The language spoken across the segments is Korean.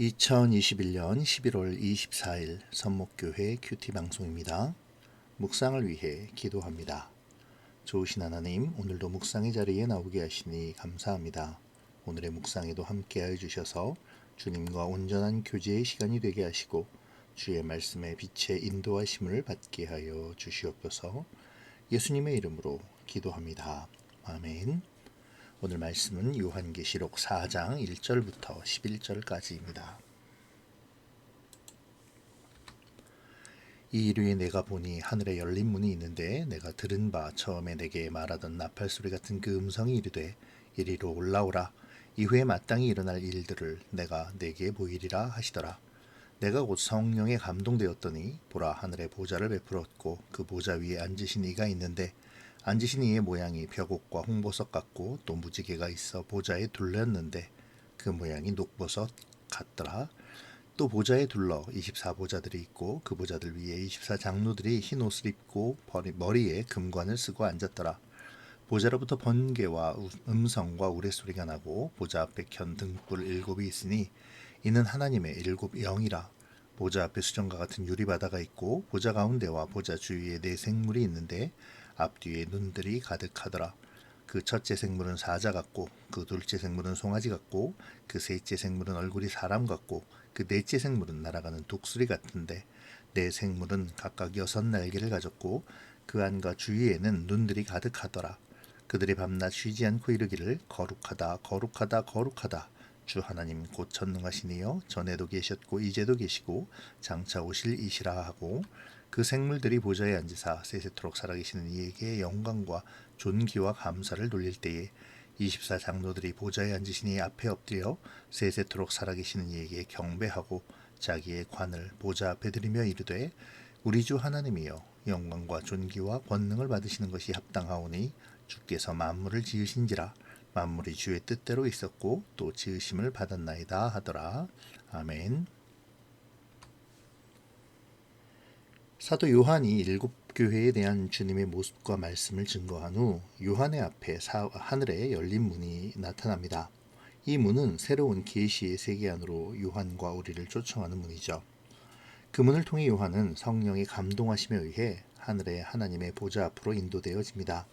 2021년 11월 24일 선목교회 큐티 방송입니다. 묵상을 위해 기도합니다. 좋으신 하나님, 오늘도 묵상의 자리에 나오게 하시니 감사합니다. 오늘의 묵상에도 함께하여 주셔서 주님과 온전한 교제의 시간이 되게 하시고 주의 말씀의 빛의 인도하심을 받게 하여 주시옵소서. 예수님의 이름으로 기도합니다. 아멘. 오늘 말씀은 요한계시록 4장 1절부터 11절까지입니다. 이 일 후에 내가 보니 하늘에 열린 문이 있는데 내가 들은 바 처음에 내게 말하던 나팔 소리 같은 그 음성이 이르되 이리로 올라오라. 이후에 마땅히 일어날 일들을 내가 네게 보이리라 하시더라. 내가 곧 성령에 감동되었더니 보라, 하늘에 보좌를 베풀었고 그 보좌 위에 앉으신 이가 있는데 앉으신 이의 모양이 벽옥과 홍보석 같고 또 무지개가 있어 보좌에 둘렀는데 그 모양이 녹보석 같더라. 또 보좌에 둘러 24보좌들이 있고 그 보좌들 위에 24장로들이 흰 옷을 입고 머리에 금관을 쓰고 앉았더라. 보좌로부터 번개와 음성과 우레소리가 나고 보좌 앞에 켠 등불 7이 있으니 이는 하나님의 7 영이라. 보좌 앞에 수정과 같은 유리바다가 있고 보좌 가운데와 보좌 주위에 4생물이 있는데 앞뒤에 눈들이 가득하더라. 그 첫째 생물은 사자 같고 그 둘째 생물은 송아지 같고 그 셋째 생물은 얼굴이 사람 같고 그 넷째 생물은 날아가는 독수리 같은데 네 생물은 각각 6날개를 가졌고 그 안과 주위에는 눈들이 가득하더라. 그들이 밤낮 쉬지 않고 이르기를 거룩하다 거룩하다 거룩하다 주 하나님 곧 전능하시니여 전에도 계셨고 이제도 계시고 장차 오실 이시라 하고 그 생물들이 보좌에 앉으사 세세토록 살아계시는 이에게 영광과 존귀와 감사를 돌릴 때에 24장로들이 보좌에 앉으신 이 앞에 엎드려 세세토록 살아계시는 이에게 경배하고 자기의 관을 보좌 앞에 드리며 이르되 우리 주 하나님이여 영광과 존귀와 권능을 받으시는 것이 합당하오니 주께서 만물을 지으신지라. 만물이 주의 뜻대로 있었고 또 지으심을 받았나이다 하더라. 아멘. 사도 요한이 7교회에 대한 주님의 모습과 말씀을 증거한 후 요한의 앞에 하늘에 열린 문이 나타납니다. 이 문은 새로운 계시의 세계 안으로 요한과 우리를 초청하는 문이죠. 그 문을 통해 요한은 성령의 감동하심에 의해 하늘의 하나님의 보좌 앞으로 인도되어집니다.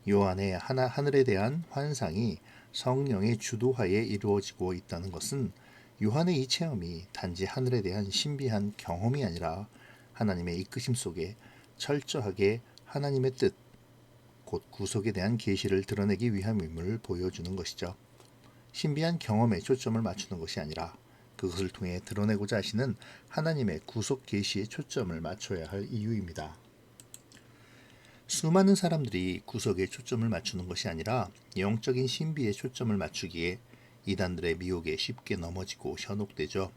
요한의 하늘에 대한 환상이 성령의 주도하에 이루어지고 있다는 것은 요한의 이 체험이 단지 하늘에 대한 신비한 경험이 아니라 하나님의 이끄심 속에 철저하게 하나님의 뜻, 곧 구속에 대한 계시를 드러내기 위함임을 보여주는 것이죠. 신비한 경험에 초점을 맞추는 것이 아니라 그것을 통해 드러내고자 하시는 하나님의 구속 계시에 초점을 맞춰야 할 이유입니다. 수많은 사람들이 구속에 초점을 맞추는 것이 아니라 영적인 신비에 초점을 맞추기에 이단들의 미혹에 쉽게 넘어지고 현혹되죠.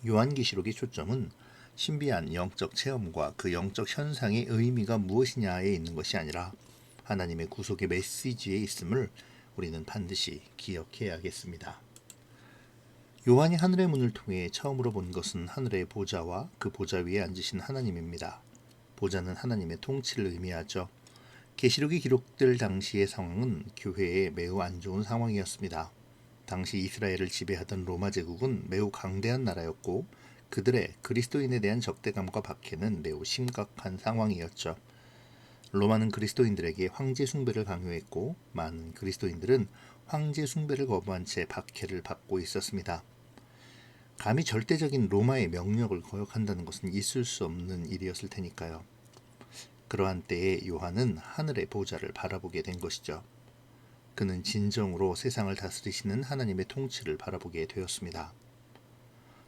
요한계시록의 초점은 신비한 영적 체험과 그 영적 현상의 의미가 무엇이냐에 있는 것이 아니라 하나님의 구속의 메시지에 있음을 우리는 반드시 기억해야겠습니다. 요한이 하늘의 문을 통해 처음으로 본 것은 하늘의 보좌와 그 보좌 위에 앉으신 하나님입니다. 보좌는 하나님의 통치를 의미하죠. 계시록이 기록될 당시의 상황은 교회에 매우 안 좋은 상황이었습니다. 당시 이스라엘을 지배하던 로마 제국은 매우 강대한 나라였고 그들의 그리스도인에 대한 적대감과 박해는 매우 심각한 상황이었죠. 로마는 그리스도인들에게 황제 숭배를 강요했고 많은 그리스도인들은 황제 숭배를 거부한 채 박해를 받고 있었습니다. 감히 절대적인 로마의 명령을 거역한다는 것은 있을 수 없는 일이었을 테니까요. 그러한 때에 요한은 하늘의 보좌를 바라보게 된 것이죠. 그는 진정으로 세상을 다스리시는 하나님의 통치를 바라보게 되었습니다.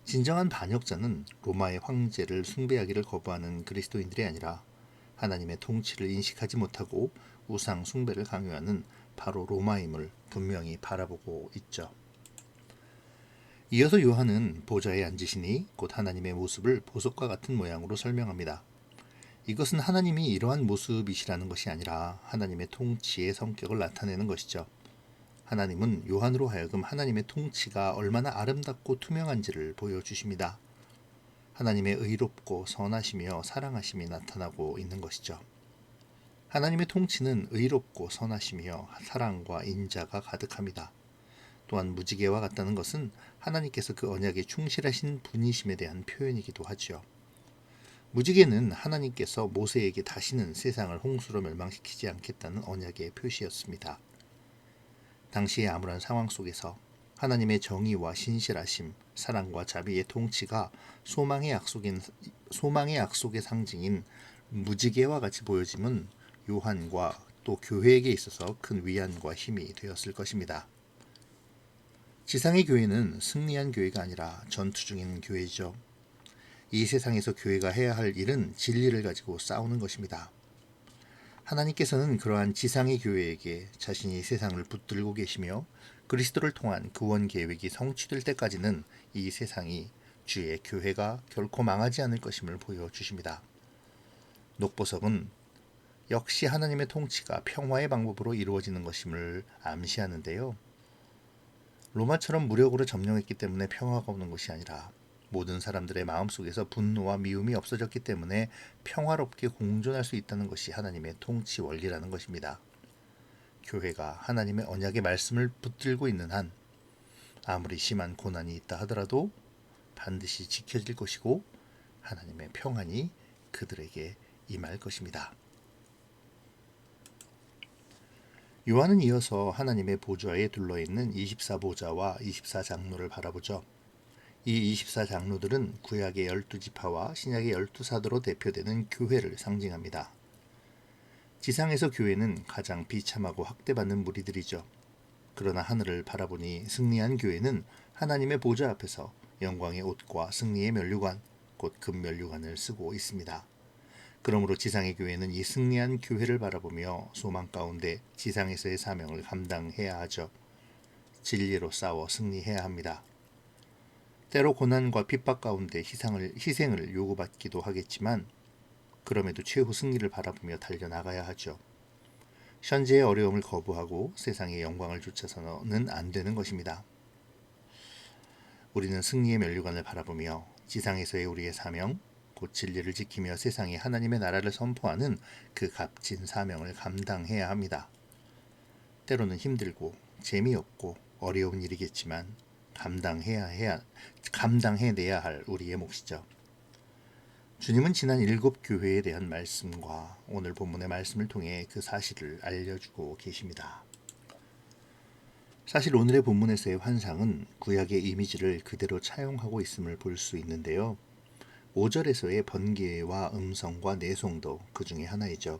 진정한 반역자는 로마의 황제를 숭배하기를 거부하는 그리스도인들이 아니라 하나님의 통치를 인식하지 못하고 우상 숭배를 강요하는 바로 로마임을 분명히 바라보고 있죠. 이어서 요한은 보좌에 앉으시니 곧 하나님의 모습을 보석과 같은 모양으로 설명합니다. 이것은 하나님이 이러한 모습이시라는 것이 아니라 하나님의 통치의 성격을 나타내는 것이죠. 하나님은 요한으로 하여금 하나님의 통치가 얼마나 아름답고 투명한지를 보여주십니다. 하나님의 의롭고 선하시며 사랑하심이 나타나고 있는 것이죠. 하나님의 통치는 의롭고 선하시며 사랑과 인자가 가득합니다. 또한 무지개와 같다는 것은 하나님께서 그 언약에 충실하신 분이심에 대한 표현이기도 하죠. 무지개는 하나님께서 모세에게 다시는 세상을 홍수로 멸망시키지 않겠다는 언약의 표시였습니다. 당시의 암울한 상황 속에서 하나님의 정의와 신실하심, 사랑과 자비의 통치가 소망의 약속의 상징인 무지개와 같이 보여짐은 요한과 또 교회에게 있어서 큰 위안과 힘이 되었을 것입니다. 지상의 교회는 승리한 교회가 아니라 전투 중인 교회죠. 이 세상에서 교회가 해야 할 일은 진리를 가지고 싸우는 것입니다. 하나님께서는 그러한 지상의 교회에게 자신이 세상을 붙들고 계시며 그리스도를 통한 구원 계획이 성취될 때까지는 이 세상이 주의 교회가 결코 망하지 않을 것임을 보여주십니다. 녹보석은 역시 하나님의 통치가 평화의 방법으로 이루어지는 것임을 암시하는데요. 로마처럼 무력으로 점령했기 때문에 평화가 오는 것이 아니라 모든 사람들의 마음속에서 분노와 미움이 없어졌기 때문에 평화롭게 공존할 수 있다는 것이 하나님의 통치 원리라는 것입니다. 교회가 하나님의 언약의 말씀을 붙들고 있는 한 아무리 심한 고난이 있다 하더라도 반드시 지켜질 것이고 하나님의 평안이 그들에게 임할 것입니다. 요한은 이어서 하나님의 보좌에 둘러있는 24보좌와 24장로를 바라보죠. 이 24장로들은 구약의 12지파와 신약의 12사도로 대표되는 교회를 상징합니다. 지상에서 교회는 가장 비참하고 학대받는 무리들이죠. 그러나 하늘을 바라보니 승리한 교회는 하나님의 보좌 앞에서 영광의 옷과 승리의 면류관, 곧 금면류관을 쓰고 있습니다. 그러므로 지상의 교회는 이 승리한 교회를 바라보며 소망 가운데 지상에서의 사명을 감당해야 하죠. 진리로 싸워 승리해야 합니다. 때로 고난과 핍박 가운데 희생을 요구받기도 하겠지만 그럼에도 최후 승리를 바라보며 달려나가야 하죠. 현재의 어려움을 거부하고 세상의 영광을 쫓아서는 안 되는 것입니다. 우리는 승리의 면류관을 바라보며 지상에서의 우리의 사명, 곧 진리를 지키며 세상에 하나님의 나라를 선포하는 그 값진 사명을 감당해야 합니다. 때로는 힘들고 재미없고 어려운 일이겠지만 감당해내야 할 우리의 몫이죠. 주님은 지난 7교회에 대한 말씀과 오늘 본문의 말씀을 통해 그 사실을 알려주고 계십니다. 사실 오늘의 본문에서의 환상은 구약의 이미지를 그대로 차용하고 있음을 볼 수 있는데요. 5절에서의 번개와 음성과 내송도 그 중에 하나이죠.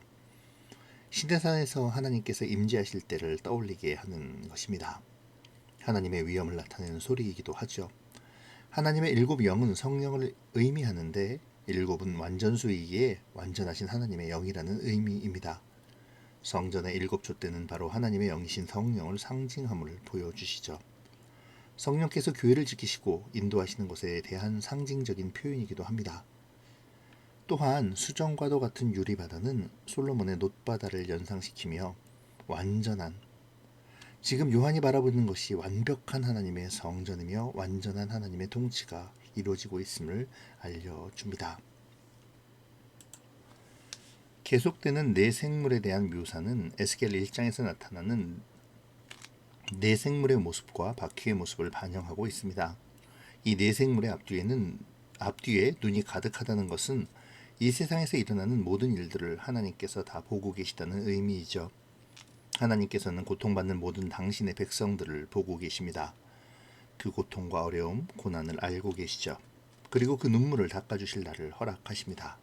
시내산에서 하나님께서 임재하실 때를 떠올리게 하는 것입니다. 하나님의 위엄을 나타내는 소리이기도 하죠. 하나님의 7영은 성령을 의미하는데 7은 완전수이기에 완전하신 하나님의 영이라는 의미입니다. 성전의 7촛대는 바로 하나님의 영이신 성령을 상징함을 보여주시죠. 성령께서 교회를 지키시고 인도하시는 것에 대한 상징적인 표현이기도 합니다. 또한 수정과도 같은 유리바다는 솔로몬의 놋바다를 연상시키며 완전한, 지금 요한이 바라보는 것이 완벽한 하나님의 성전이며 완전한 하나님의 통치가 이루어지고 있음을 알려줍니다. 계속되는 내 생물에 대한 묘사는 에스겔 1장에서 나타나는 내 생물의 모습과 바퀴의 모습을 반영하고 있습니다. 이 내 생물의 앞뒤에 눈이 가득하다는 것은 이 세상에서 일어나는 모든 일들을 하나님께서 다 보고 계시다는 의미이죠. 하나님께서는 고통받는 모든 당신의 백성들을 보고 계십니다. 그 고통과 어려움, 고난을 알고 계시죠. 그리고 그 눈물을 닦아주실 날을 허락하십니다.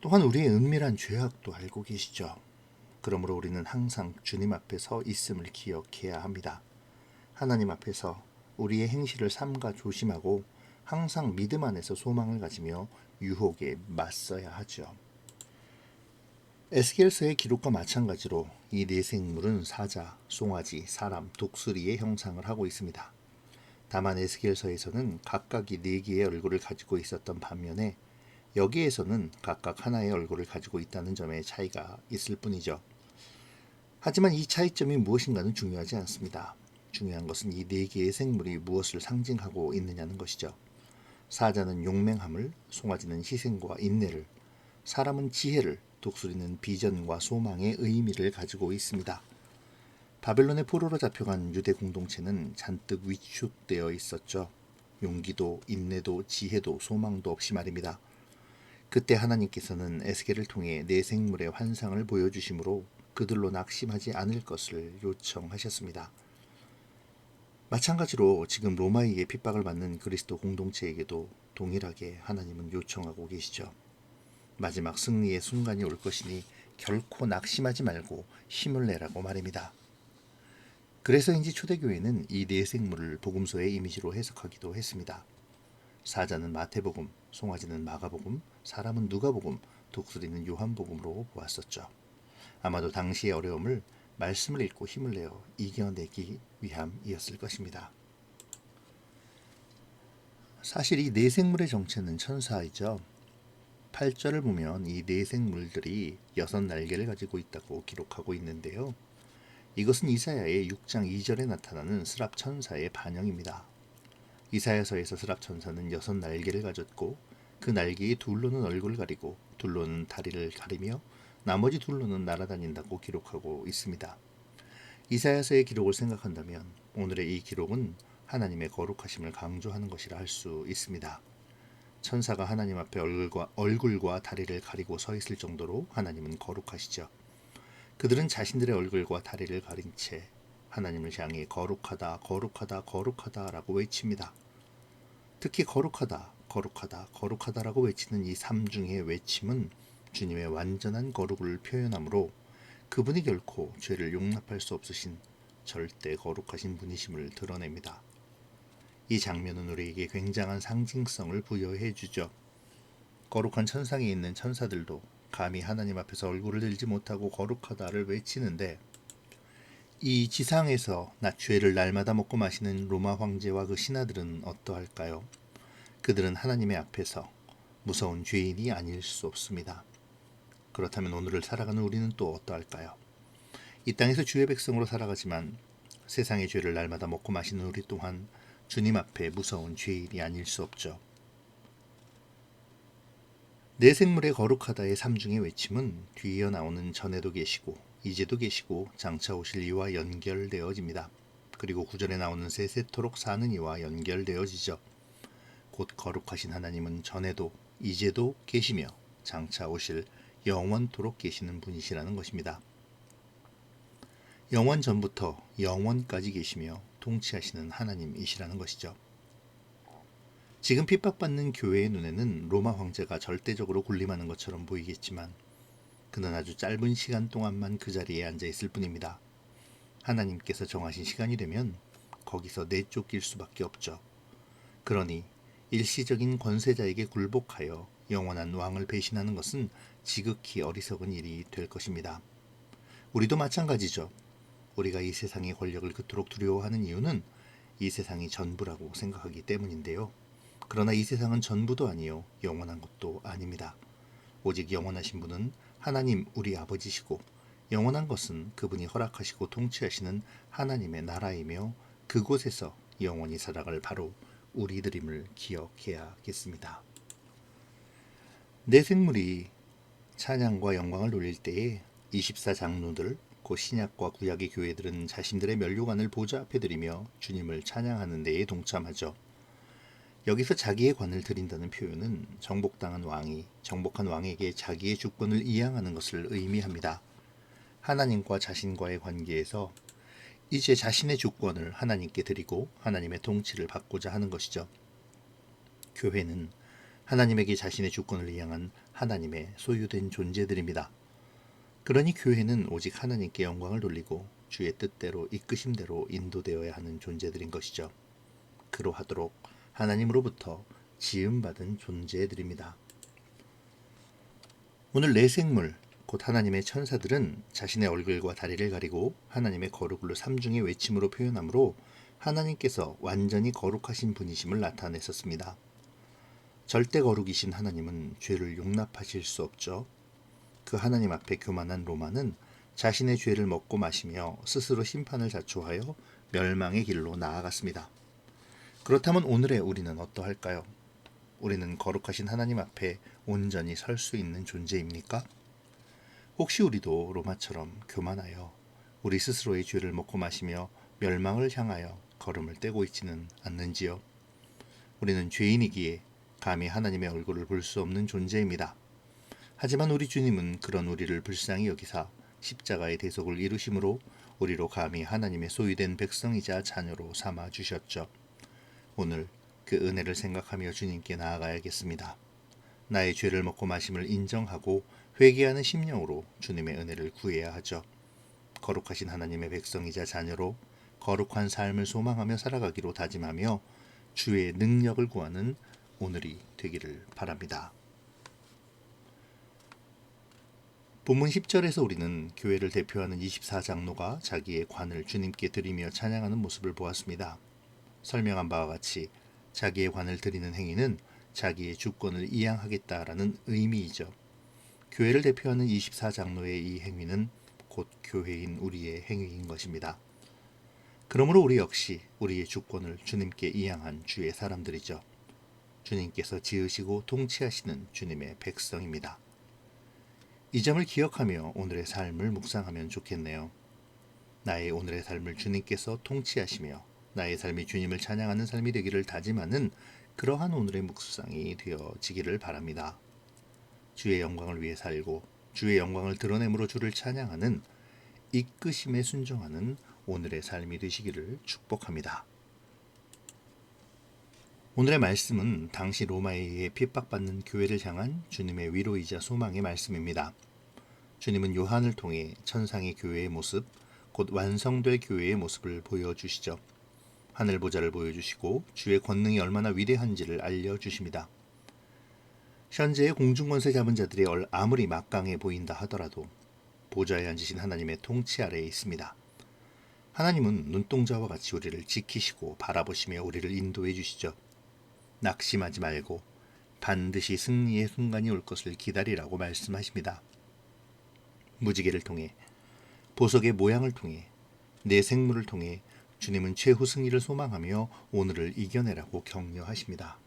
또한 우리의 은밀한 죄악도 알고 계시죠. 그러므로 우리는 항상 주님 앞에 서 있음을 기억해야 합니다. 하나님 앞에서 우리의 행실을 삼가 조심하고 항상 믿음 안에서 소망을 가지며 유혹에 맞서야 하죠. 에스겔서의 기록과 마찬가지로 이 네 생물은 사자, 송아지, 사람, 독수리의 형상을 하고 있습니다. 다만 에스겔서에서는 각각이 4개의 얼굴을 가지고 있었던 반면에 여기에서는 각각 하나의 얼굴을 가지고 있다는 점에 차이가 있을 뿐이죠. 하지만 이 차이점이 무엇인가는 중요하지 않습니다. 중요한 것은 이 4개의 생물이 무엇을 상징하고 있느냐는 것이죠. 사자는 용맹함을, 송아지는 희생과 인내를, 사람은 지혜를, 독수리는 비전과 소망의 의미를 가지고 있습니다. 바벨론의 포로로 잡혀간 유대 공동체는 잔뜩 위축되어 있었죠. 용기도 인내도 지혜도 소망도 없이 말입니다. 그때 하나님께서는 에스겔을 통해 내 생물의 환상을 보여주심으로 그들로 낙심하지 않을 것을 요청하셨습니다. 마찬가지로 지금 로마에게 핍박을 받는 그리스도 공동체에게도 동일하게 하나님은 요청하고 계시죠. 마지막 승리의 순간이 올 것이니 결코 낙심하지 말고 힘을 내라고 말입니다. 그래서인지 초대교회는 이 네 생물을 복음서의 이미지로 해석하기도 했습니다. 사자는 마태복음, 송아지는 마가복음, 사람은 누가복음, 독수리는 요한복음으로 보았었죠. 아마도 당시의 어려움을 말씀을 읽고 힘을 내어 이겨내기 위함이었을 것입니다. 사실 이 네 생물의 정체는 천사이죠. 8절을 보면 이 네 생물들이 6날개를 가지고 있다고 기록하고 있는데요. 이것은 이사야의 6장 2절에 나타나는 스랍천사의 반영입니다. 이사야서에서 스랍천사는 6날개를 가졌고 그 날개의 둘로는 얼굴을 가리고 둘로는 다리를 가리며 나머지 둘로는 날아다닌다고 기록하고 있습니다. 이사야서의 기록을 생각한다면 오늘의 이 기록은 하나님의 거룩하심을 강조하는 것이라 할 수 있습니다. 천사가 하나님 앞에 얼굴과 다리를 가리고 서 있을 정도로 하나님은 거룩하시죠. 그들은 자신들의 얼굴과 다리를 가린 채 하나님을 향해 거룩하다, 거룩하다, 거룩하다라고 외칩니다. 특히 거룩하다, 거룩하다, 거룩하다라고 외치는 이 삼중의 외침은 주님의 완전한 거룩을 표현하므로 그분이 결코 죄를 용납할 수 없으신 절대 거룩하신 분이심을 드러냅니다. 이 장면은 우리에게 굉장한 상징성을 부여해 주죠. 거룩한 천상에 있는 천사들도 감히 하나님 앞에서 얼굴을 들지 못하고 거룩하다를 외치는데 이 지상에서 죄를 날마다 먹고 마시는 로마 황제와 그 신하들은 어떠할까요? 그들은 하나님의 앞에서 무서운 죄인이 아닐 수 없습니다. 그렇다면 오늘을 살아가는 우리는 또 어떠할까요? 이 땅에서 주의 백성으로 살아가지만 세상의 죄를 날마다 먹고 마시는 우리 또한 주님 앞에 무서운 죄인이 아닐 수 없죠. 내 생물의 거룩하다의 삼중의 외침은 뒤이어 나오는 전에도 계시고 이제도 계시고 장차 오실 이와 연결되어집니다. 그리고 구절에 나오는 세세토록 사는 이와 연결되어지죠. 곧 거룩하신 하나님은 전에도 이제도 계시며 장차 오실 영원토록 계시는 분이시라는 것입니다. 영원 전부터 영원까지 계시며 통치하시는 하나님이시라는 것이죠. 지금 핍박받는 교회의 눈에는 로마 황제가 절대적으로 군림하는 것처럼 보이겠지만 그는 아주 짧은 시간 동안만 그 자리에 앉아 있을 뿐입니다. 하나님께서 정하신 시간이 되면 거기서 내쫓길 수밖에 없죠. 그러니 일시적인 권세자에게 굴복하여 영원한 왕을 배신하는 것은 지극히 어리석은 일이 될 것입니다. 우리도 마찬가지죠. 우리가 이 세상의 권력을 그토록 두려워하는 이유는 이 세상이 전부라고 생각하기 때문인데요. 그러나 이 세상은 전부도 아니요 영원한 것도 아닙니다. 오직 영원하신 분은 하나님 우리 아버지시고 영원한 것은 그분이 허락하시고 통치하시는 하나님의 나라이며 그곳에서 영원히 살아갈 바로 우리들임을 기억해야겠습니다. 내 생물이 찬양과 영광을 돌릴 때에 24장로들 곧 신약과 구약의 교회들은 자신들의 면류관을 보좌 앞에 드리며 주님을 찬양하는 데에 동참하죠. 여기서 자기의 관을 드린다는 표현은 정복당한 왕이 정복한 왕에게 자기의 주권을 이양하는 것을 의미합니다. 하나님과 자신과의 관계에서 이제 자신의 주권을 하나님께 드리고 하나님의 통치를 받고자 하는 것이죠. 교회는 하나님에게 자신의 주권을 이양한 하나님의 소유된 존재들입니다. 그러니 교회는 오직 하나님께 영광을 돌리고 주의 뜻대로 이끄심대로 인도되어야 하는 존재들인 것이죠. 그러하도록 하나님으로부터 지음받은 존재들입니다. 오늘 내 생물, 곧 하나님의 천사들은 자신의 얼굴과 다리를 가리고 하나님의 거룩을 삼중의 외침으로 표현하므로 하나님께서 완전히 거룩하신 분이심을 나타냈었습니다. 절대 거룩이신 하나님은 죄를 용납하실 수 없죠. 그 하나님 앞에 교만한 로마는 자신의 죄를 먹고 마시며 스스로 심판을 자초하여 멸망의 길로 나아갔습니다. 그렇다면 오늘의 우리는 어떠할까요? 우리는 거룩하신 하나님 앞에 온전히 설 수 있는 존재입니까? 혹시 우리도 로마처럼 교만하여 우리 스스로의 죄를 먹고 마시며 멸망을 향하여 걸음을 떼고 있지는 않는지요? 우리는 죄인이기에 감히 하나님의 얼굴을 볼 수 없는 존재입니다. 하지만 우리 주님은 그런 우리를 불쌍히 여기사 십자가의 대속을 이루심으로 우리로 감히 하나님의 소유된 백성이자 자녀로 삼아 주셨죠. 오늘 그 은혜를 생각하며 주님께 나아가야겠습니다. 나의 죄를 먹고 마심을 인정하고 회개하는 심령으로 주님의 은혜를 구해야 하죠. 거룩하신 하나님의 백성이자 자녀로 거룩한 삶을 소망하며 살아가기로 다짐하며 주의 능력을 구하는 오늘이 되기를 바랍니다. 본문 10절에서 우리는 교회를 대표하는 24장로가 자기의 관을 주님께 드리며 찬양하는 모습을 보았습니다. 설명한 바와 같이 자기의 관을 드리는 행위는 자기의 주권을 이양하겠다라는 의미이죠. 교회를 대표하는 24장로의 이 행위는 곧 교회인 우리의 행위인 것입니다. 그러므로 우리 역시 우리의 주권을 주님께 이양한 주의 사람들이죠. 주님께서 지으시고 통치하시는 주님의 백성입니다. 이 점을 기억하며 오늘의 삶을 묵상하면 좋겠네요. 나의 오늘의 삶을 주님께서 통치하시며 나의 삶이 주님을 찬양하는 삶이 되기를 다짐하는 그러한 오늘의 묵상이 되어지기를 바랍니다. 주의 영광을 위해 살고 주의 영광을 드러내므로 주를 찬양하는 이끄심에 순종하는 오늘의 삶이 되시기를 축복합니다. 오늘의 말씀은 당시 로마에 의해 핍박받는 교회를 향한 주님의 위로이자 소망의 말씀입니다. 주님은 요한을 통해 천상의 교회의 모습, 곧 완성될 교회의 모습을 보여주시죠. 하늘 보좌를 보여주시고 주의 권능이 얼마나 위대한지를 알려주십니다. 현재의 공중권세 잡은 자들이 아무리 막강해 보인다 하더라도 보좌에 앉으신 하나님의 통치 아래에 있습니다. 하나님은 눈동자와 같이 우리를 지키시고 바라보시며 우리를 인도해 주시죠. 낙심하지 말고 반드시 승리의 순간이 올 것을 기다리라고 말씀하십니다. 무지개를 통해, 보석의 모양을 통해, 내 생물을 통해 주님은 최후 승리를 소망하며 오늘을 이겨내라고 격려하십니다.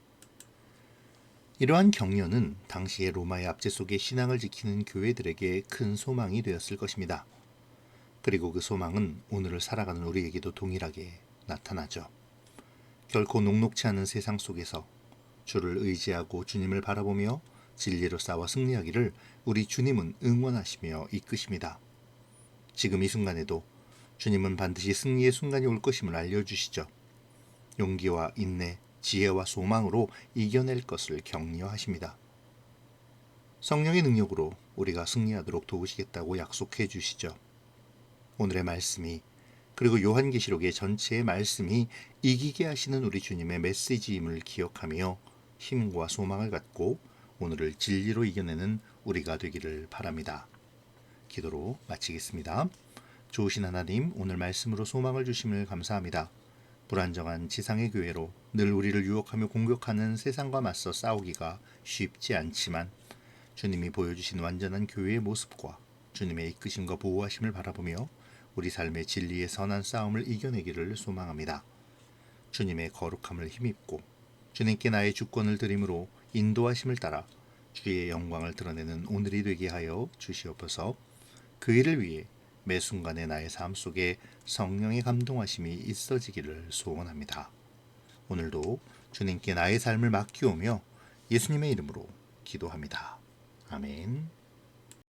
이러한 격려는 당시의 로마의 압제 속에 신앙을 지키는 교회들에게 큰 소망이 되었을 것입니다. 그리고 그 소망은 오늘을 살아가는 우리에게도 동일하게 나타나죠. 결코 녹록치 않은 세상 속에서 주를 의지하고 주님을 바라보며 진리로 싸워 승리하기를 우리 주님은 응원하시며 이끄십니다. 지금 이 순간에도 주님은 반드시 승리의 순간이 올 것임을 알려주시죠. 용기와 인내, 지혜와 소망으로 이겨낼 것을 격려하십니다. 성령의 능력으로 우리가 승리하도록 도우시겠다고 약속해 주시죠. 오늘의 말씀이, 그리고 요한계시록의 전체의 말씀이 이기게 하시는 우리 주님의 메시지임을 기억하며 힘과 소망을 갖고 오늘을 진리로 이겨내는 우리가 되기를 바랍니다. 기도로 마치겠습니다. 좋으신 하나님, 오늘 말씀으로 소망을 주심을 감사합니다. 불안정한 지상의 교회로 늘 우리를 유혹하며 공격하는 세상과 맞서 싸우기가 쉽지 않지만 주님이 보여주신 완전한 교회의 모습과 주님의 이끄심과 보호하심을 바라보며 우리 삶의 진리의 선한 싸움을 이겨내기를 소망합니다. 주님의 거룩함을 힘입고 주님께 나의 주권을 드림으로 인도하심을 따라 주의 영광을 드러내는 오늘이 되게 하여 주시옵소서. 그 일을 위해 매 순간의 나의 삶 속에 성령의 감동하심이 있어지기를 소원합니다. 오늘도 주님께 나의 삶을 맡기오며 예수님의 이름으로 기도합니다. 아멘.